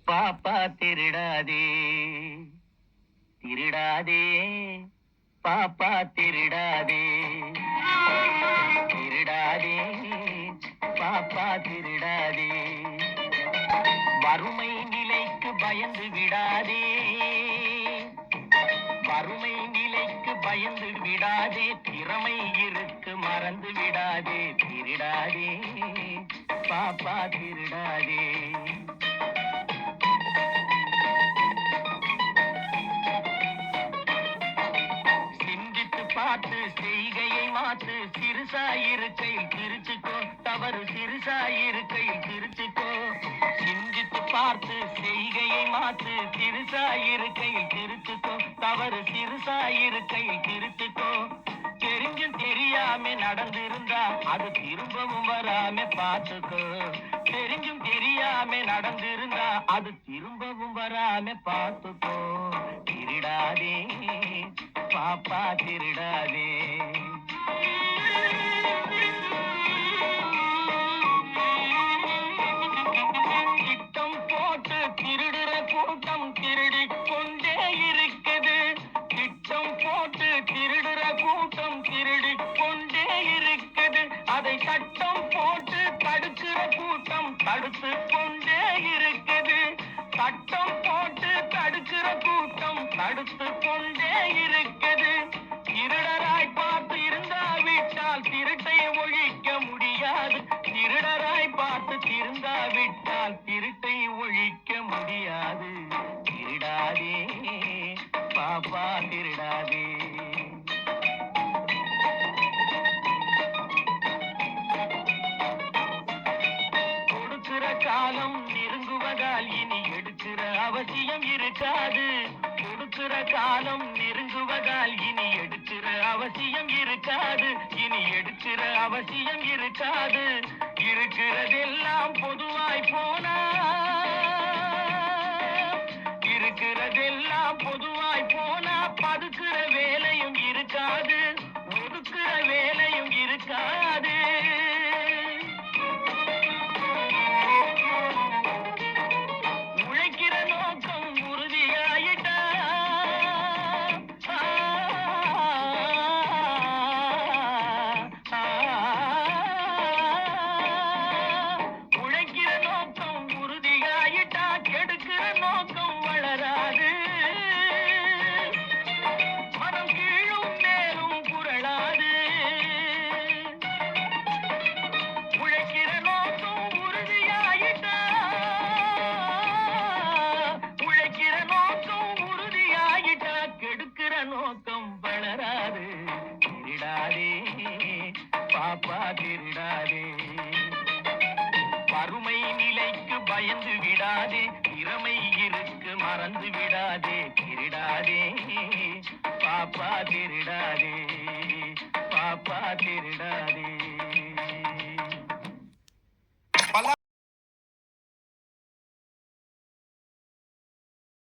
பாப்பா திருடாதே திருடாதே பாப்பா திருடாதே திருடாதே பாப்பா திருடாதே வறுமை நிலைக்கு பயந்து விடாதே வறுமை நிலைக்கு பயந்து விடாதே திறமை இருக்கு மறந்து விடாதே திருடாதே பாப்பா திருடாதே பார்த்து செய்கையை மாத்து சிறுசாயிருக்கையில் திருச்சுக்கோ தவறு சிறுசாயிருக்கையில் திருச்சுக்கோ சிந்தித்து பார்த்து செய்கையை மாத்து சிறுசாயிருக்கையில் திருச்சுக்கோ தவறு சிறுசாயிருக்கையில் திருச்சுக்கோ தெரிஞ்சும் தெரியாம நடந்திருந்தா அது திரும்பவும் வராம பார்த்துக்கோ தெரிஞ்சும் தெரியாம நடந்திருந்தா அது திரும்பவும் வராம பார்த்துக்கோ திருடாதே பாப்பா திருடாதே திட்டம் போட்டு திருடுற கூட்டம் திருடி கொண்டே இருக்குது திட்டம் போட்டு திருடுற கூட்டம் திருடி கொண்டே இருக்குது அதை சட்டம் போட்டு தடுக்கிற கூட்டம் தடுத்து கொண்டே இருக்குது சட்டம் போட்டு தடுக்கிற கூட்டம் தடுத்து கொண்டே இருக்குது திருடராய் பார்த்து இருந்தாவிட்டால் திருட்டை ஒழிக்க முடியாது திருடராய் பார்த்து திருந்தாவிட்டால் திருட்டை ஒழிக்க முடியாது திருடாதே பாப்பா திருடாதே கொடுக்கிற காலம் நெருங்குவதால் இனி எடுக்கிற அவசியம் இருக்காது கொடுக்கிற காலம் நெருங்குவதால் இனி எடுக்கிற அவசியம் இருக்காது இனி எடுக்கிற அவசியம் இருக்காது இருக்கிறதெல்லாம் பொதுவாய் போனா இருக்கிறதெல்லாம் பொதுவாய் போனா பதுக்கிற வேலையும் இருக்காது ஒதுக்கிற வேலையும் இருக்காது உழைக்கிற நோக்கம் உறுதியாயிட்டா உழைக்கிற நோக்கம் உறுதியாயிட்டா கெடுக்கிற நோக்கம் வளராது மனம் கீழும் மேலும் புரளாது உழைக்கிற நோக்கம் உறுதியாயிட்டா உழைக்கிற நோக்கம் உறுதியாயிட்டா கெடுக்கிற நோக்கம் வளராது திருடாதே பாப்பா திருடாதே வறுமை நிலைக்கு பயந்து விடாதே திறமை இருக்கு மறந்து விடாதே திருடாதே பாப்பா திருடாதே பாப்பா திருடாதே